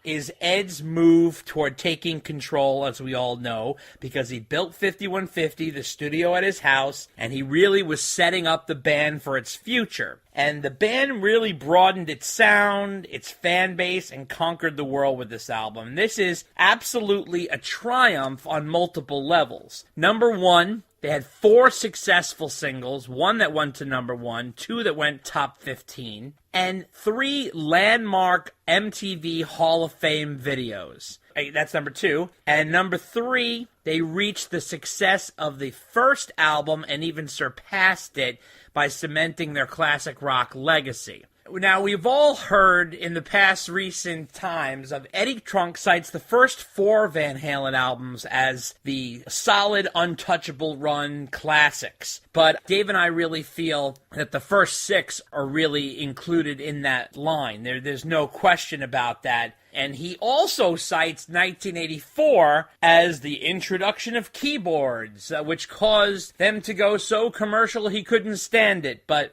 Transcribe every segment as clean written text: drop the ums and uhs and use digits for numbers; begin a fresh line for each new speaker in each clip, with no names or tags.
is Ed's move toward taking control, as we all know, because he built 5150, the studio at his house, and he really was setting up the band for its future. And the band really broadened its sound, its fan base, and conquered the world with this album. This is absolutely a triumph on multiple levels. Number one, they had 4 successful singles, 1 that went to number 1, 2 that went top 15, and 3 landmark MTV Hall of Fame videos. That's number 2. And number 3, they reached the success of the first album and even surpassed it by cementing their classic rock legacy. Now, we've all heard in the past recent times of Eddie Trunk cites the first 4 Van Halen albums as the solid, untouchable run classics. But Dave and I really feel that the first 6 are really included in that line. There's no question about that. And he also cites 1984 as the introduction of keyboards, which caused them to go so commercial he couldn't stand it. But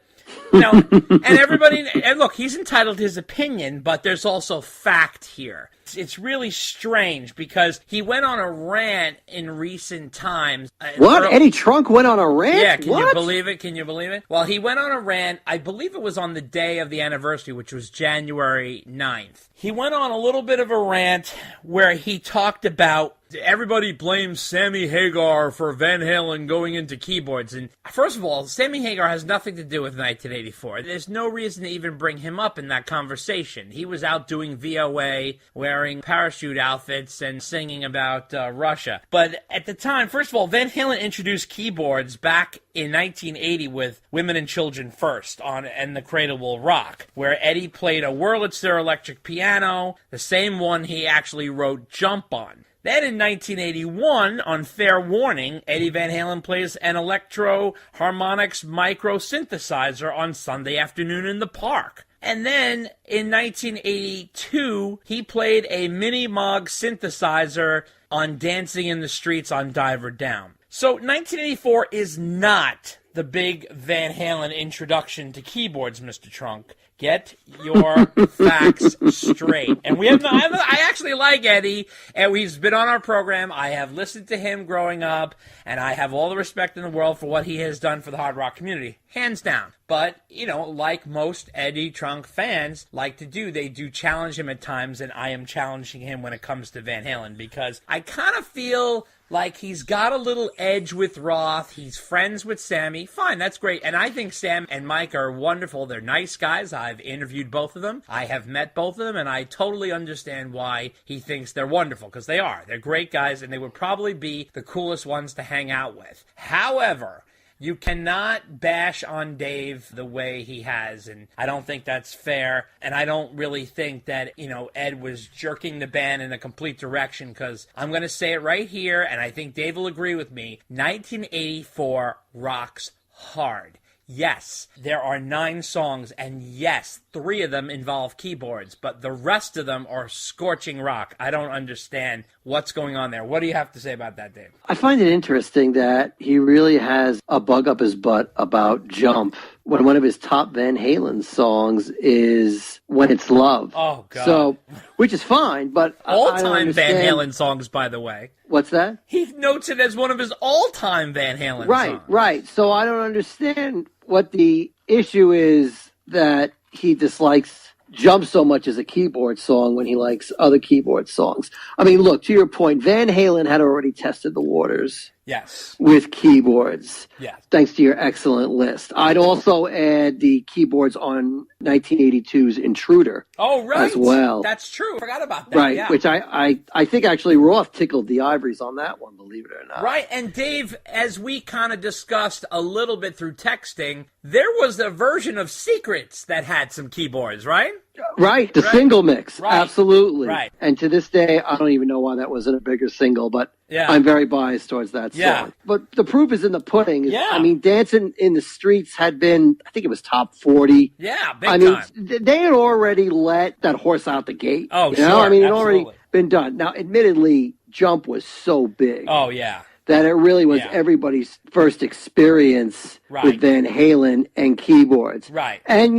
and look, he's entitled to his opinion, but there's also fact here. It's really strange because he went on a rant in recent times.
What? Eddie Trunk went on a rant?
Yeah, can you believe it? Can you believe it? Well, he went on a rant, I believe it was on the day of the anniversary, which was January 9th. He went on a little bit of a rant where he talked about everybody blames Sammy Hagar for Van Halen going into keyboards. And first of all, Sammy Hagar has nothing to do with 1984. There's no reason to even bring him up in that conversation. He was out doing VOA, wearing parachute outfits and singing about Russia. But at the time, first of all, Van Halen introduced keyboards back in 1980 with Women and Children First on And the Cradle Will Rock, where Eddie played a Wurlitzer electric piano, the same one he actually wrote Jump on. Then in 1981, on Fair Warning, Eddie Van Halen plays an Electro Harmonix micro synthesizer on Sunday Afternoon in the Park. And then in 1982, he played a Mini Moog synthesizer on Dancing in the Streets on Diver Down. So 1984 is not the big Van Halen introduction to keyboards, Mr. Trunk. Get your facts straight. And I actually like Eddie, and he's been on our program. I have listened to him growing up, and I have all the respect in the world for what he has done for the hard rock community, hands down. But, like most Eddie Trunk fans like to do, they do challenge him at times, and I am challenging him when it comes to Van Halen, because I kind of feel like he's got a little edge with Roth. He's friends with Sammy. Fine, that's great. And I think Sam and Mike are wonderful. They're nice guys. I've interviewed both of them. I have met both of them, and I totally understand why he thinks they're wonderful, because they are. They're great guys, and they would probably be the coolest ones to hang out with. However, you cannot bash on Dave the way he has, and I don't think that's fair, and I don't really think that, Ed was jerking the band in a complete direction, because I'm going to say it right here, and I think Dave will agree with me, 1984 rocks hard. Yes, there are 9 songs, and yes, 3 of them involve keyboards, but the rest of them are scorching rock. I don't understand what's going on there. What do you have to say about that, Dave?
I find it interesting that he really has a bug up his butt about Jump, when one of his top Van Halen songs is When It's Love.
Oh, God.
So, which is fine, but
all-time Van Halen songs, by the way.
What's that?
He notes it as one of his all-time Van Halen songs.
Right. So I don't understand what the issue is that he dislikes Jump so much as a keyboard song when he likes other keyboard songs. I mean, look, to your point, Van Halen had already tested the waters.
Yes.
With keyboards.
Yes.
Thanks to your excellent list. I'd also add the keyboards on 1982's Intruder.
Oh, right.
As well.
That's true. I forgot about that.
Right.
Yeah.
Which I think actually Roth tickled the ivories on that one, believe it or not.
Right. And Dave, as we kind of discussed a little bit through texting, there was a version of Secrets that had some keyboards, right?
Right, the single mix, absolutely.
Right.
And to this day, I don't even know why that wasn't a bigger single, but I'm very biased towards that song. But the proof is in the pudding. I mean, Dancing in the Streets had been, I think it was top 40.
Yeah, big time.
They had already let that horse out the gate.
Oh,
sure. I mean, it had already been done. Now, admittedly, Jump was so big.
Oh, yeah.
That it really was everybody's first experience with Van Halen and keyboards.
Right.
And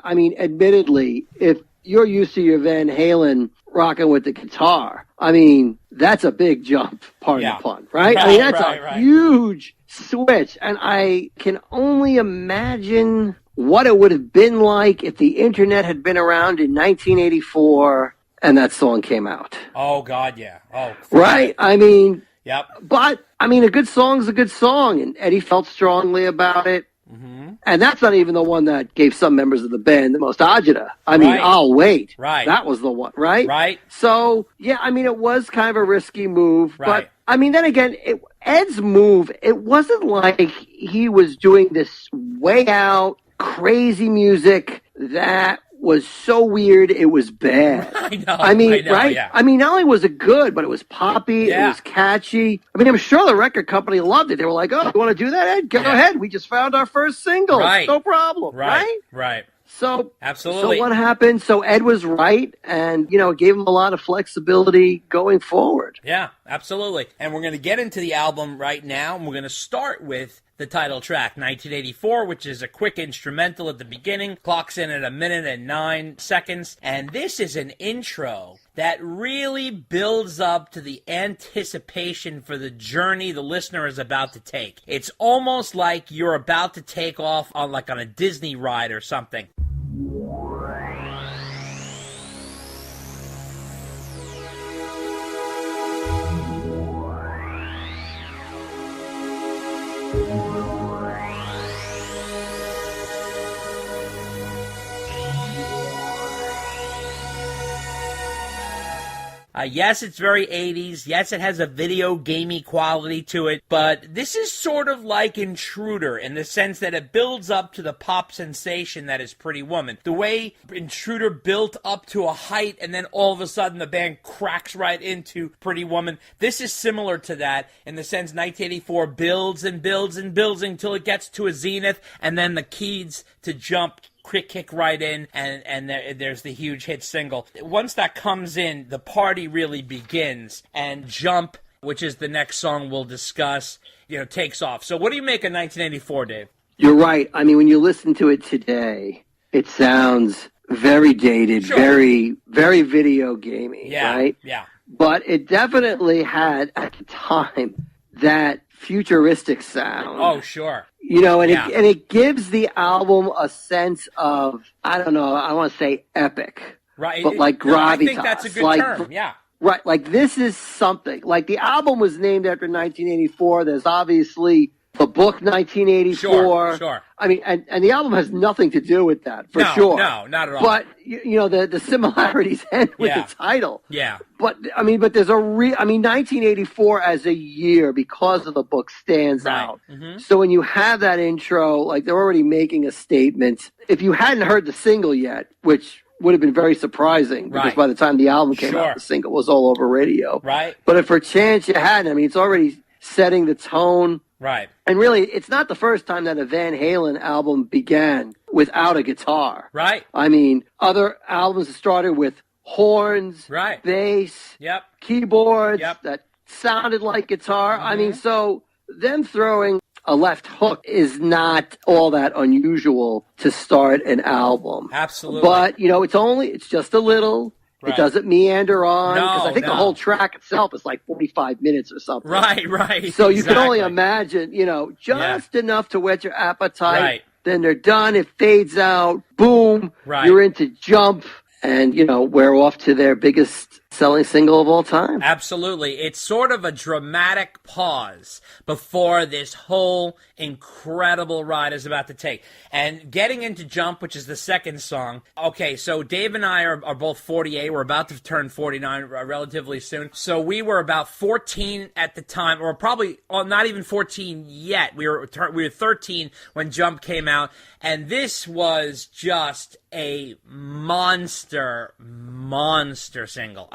I mean, admittedly, if you're used to your Van Halen rocking with the guitar. I mean, that's a big jump, pardon the pun, right? I mean, that's a huge switch. And I can only imagine what it would have been like if the internet had been around in 1984 and that song came out.
Oh, God, yeah. Oh,
right? I mean,
yep.
But, I mean, a good song's a good song, and Eddie felt strongly about it.
Mm-hmm.
And that's not even the one that gave some members of the band the most agita. I mean, I'll wait.
Right.
That was the one, right?
Right.
So, yeah, I mean, it was kind of a risky move.
Right.
But, I mean, then again, Ed's move, it wasn't like he was doing this way out, crazy music that was so weird it was bad.
I know.
Right?
Yeah.
I mean, not only was it good, but it was poppy, it was catchy. I mean, I'm sure the record company loved it. They were like, oh, you want to do that, Ed? Go ahead. We just found our first single.
Right.
No problem.
Right. Right.
So,
absolutely.
So what happened? So Ed was right, and, you know, it gave him a lot of flexibility going forward.
Yeah, absolutely. And we're going to get into the album right now, and we're going to start with the title track, 1984, which is a quick instrumental at the beginning, clocks in at 1:09. And this is an intro that really builds up to the anticipation for the journey the listener is about to take. It's almost like you're about to take off on a Disney ride or something. Yes, it's very 80s. Yes, it has a video gamey quality to it. But this is sort of like Intruder in the sense that it builds up to the pop sensation that is Pretty Woman. The way Intruder built up to a height and then all of a sudden the band cracks right into Pretty Woman. This is similar to that in the sense 1984 builds and builds and builds until it gets to a zenith, and then the keys to Jump quick kick right in, and there's the huge hit single. Once that comes in, the party really begins, and Jump, which is the next song we'll discuss, takes off. So what do you make of 1984, Dave?
You're right. I mean, when you listen to it today, it sounds very dated, very, very video gamey, right?
Yeah.
But it definitely had, at the time, that futuristic sound.
Oh, sure.
And it gives the album a sense of, I don't know, I want to say epic.
Right.
But like gravitas.
I think that's a good term, yeah.
Right, like this is something. Like the album was named after 1984. There's obviously the book 1984.
Sure.
I mean, and the album has nothing to do with that, for sure.
No, not at all.
But, the similarities end with the title.
Yeah.
But, there's 1984 as a year because of the book stands out. Mm-hmm. So when you have that intro, like they're already making a statement. If you hadn't heard the single yet, which would have been very surprising because by the time the album came out, the single was all over radio.
Right.
But if for chance you hadn't, it's already setting the tone.
Right.
And really, it's not the first time that a Van Halen album began without a guitar.
Right.
Other albums started with horns, bass, keyboards that sounded like guitar. Mm-hmm. So them throwing a left hook is not all that unusual to start an album.
Absolutely.
But, it's just a little. Right. It doesn't meander on, because I think the whole track itself is like 45 minutes or something.
Right.
So you can only imagine, just enough to whet your appetite. Right. Then they're done. It fades out. Boom. Right. You're into Jump. And, we're off to their biggest selling single of all time.
Absolutely. It's sort of a dramatic pause before this whole incredible ride is about to take. And getting into Jump, which is the second song. Okay, so Dave and I are both 48. We're about to turn 49 relatively soon. So we were about 14 at the time, or probably not even 14 yet. We were 13 when Jump came out. And this was just a monster single.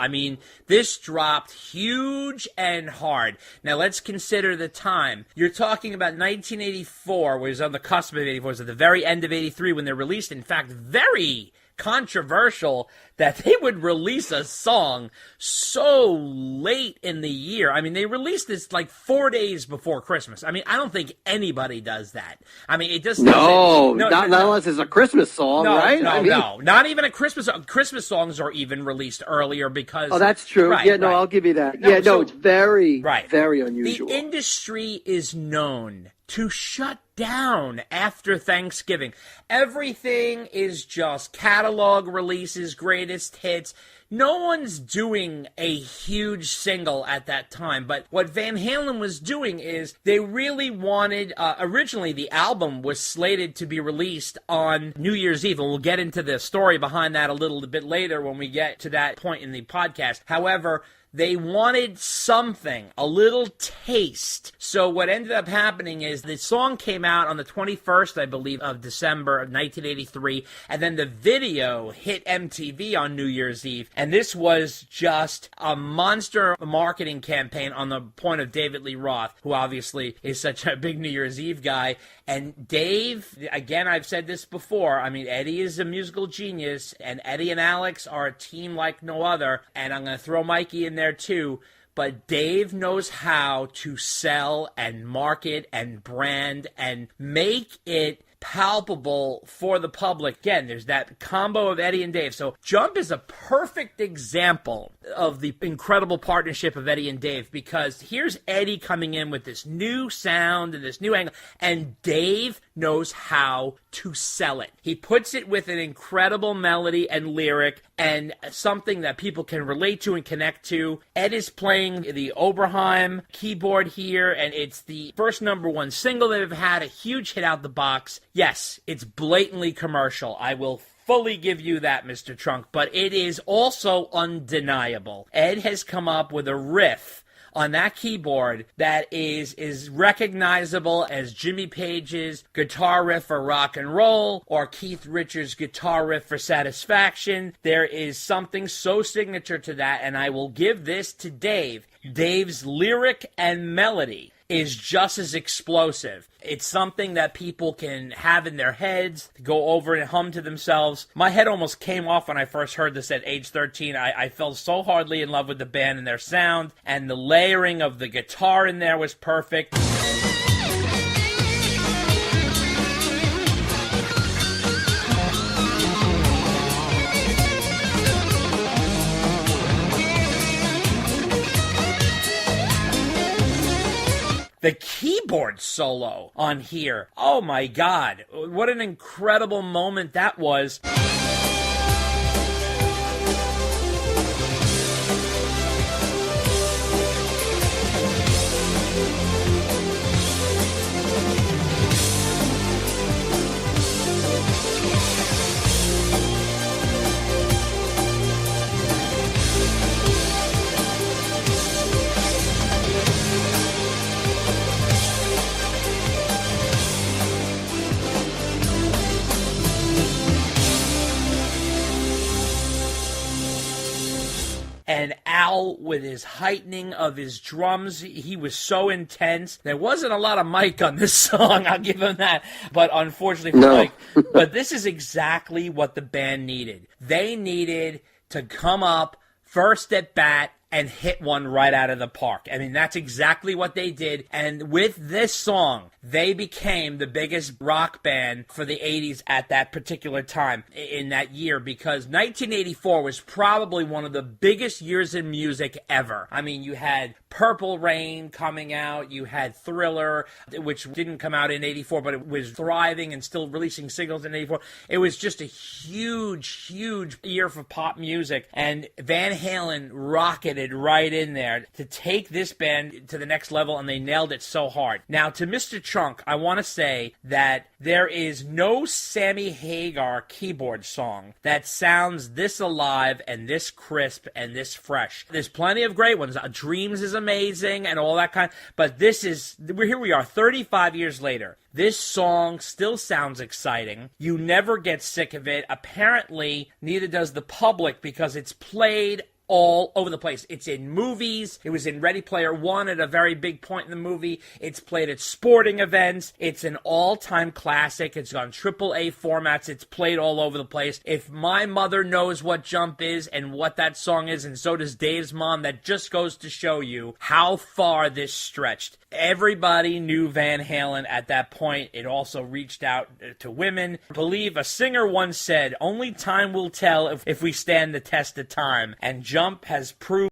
This dropped huge and hard. Now, let's consider the time. You're talking about 1984, which was on the cusp of 84, so at the very end of 83 when they're released. In fact, very, controversial that they would release a song so late in the year. I mean, they released this like 4 days before Christmas. I mean, I don't think anybody does that. I mean, it just
not unless it's a Christmas song, right?
No, not even a Christmas. Christmas songs are even released earlier because.
Oh, that's true.
Right,
yeah, no,
right.
I'll give you that. It's very, very unusual.
The industry is known to shut down after Thanksgiving. Everything is just catalog releases, greatest hits. No one's doing a huge single at that time, but what Van Halen was doing is they really wanted, originally the album was slated to be released on New Year's Eve, and we'll get into the story behind that a little bit later when we get to that point in the podcast. However, they wanted something, a little taste. So what ended up happening is the song came out on the 21st, I believe, of December of 1983, and then the video hit MTV on New Year's Eve, and this was just a monster marketing campaign on the point of David Lee Roth, who obviously is such a big New Year's Eve guy. And Dave, again, I've said this before, I mean, Eddie is a musical genius, and Eddie and Alex are a team like no other, and I'm going to throw Mikey in there too, but Dave knows how to sell and market and brand and make it palpable for the public. Again, there's that combo of Eddie and Dave. So Jump is a perfect example of the incredible partnership of Eddie and Dave, because here's Eddie coming in with this new sound and this new angle, and Dave knows how to sell it. He puts it with an incredible melody and lyric and something that people can relate to and connect to. Ed is playing the Oberheim keyboard here, and it's the first #1 single they've had, a huge hit out the box. Yes, it's blatantly commercial. I will fully give you that, Mr. Trunk, but it is also undeniable. Ed has come up with a riff on that keyboard that is recognizable as Jimmy Page's guitar riff for Rock and Roll or Keith Richards' guitar riff for Satisfaction. There is something so signature to that, and I will give this to Dave. Dave's lyric and melody is just as explosive. It's something that people can have in their heads, go over and hum to themselves. My head almost came off when I first heard this at age 13. I fell so hardly in love with the band and their sound, and the layering of the guitar in there was perfect. The keyboard solo on here, oh my God, what an incredible moment that was. And Al, with his heightening of his drums, he was so intense. There wasn't a lot of Mike on this song, I'll give him that. But unfortunately for Mike, but this is exactly what the band needed. They needed to come up first at bat and hit one right out of the park. I mean, that's exactly what they did. And with this song, they became the biggest rock band for the 80s at that particular time in that year, because 1984 was probably one of the biggest years in music ever. I mean, you had Purple Rain coming out, you had Thriller, which didn't come out in 84, but it was thriving and still releasing singles in 84. It was just a huge, huge year for pop music, and Van Halen rocketed right in there to take this band to the next level, and they nailed it so hard. Now, to Mr. Trunk, I want to say that there is no Sammy Hagar keyboard song that sounds this alive and this crisp and this fresh. There's plenty of great ones. Dreams is amazing and all that kind, but this is, here we are 35 years later. This song still sounds exciting. You never get sick of it. Apparently, neither does the public, because it's played all over the place. It's in movies. It was in Ready Player One at a very big point in the movie. It's played at sporting events. It's an all-time classic. It's on AAA formats. It's played all over the place. If my mother knows what Jump is and what that song is, and so does Dave's mom, that just goes to show you how far this stretched. Everybody knew Van Halen at that point. It also reached out to women. I believe a singer once said, "Only time will tell if we stand the test of time." And Jump has proved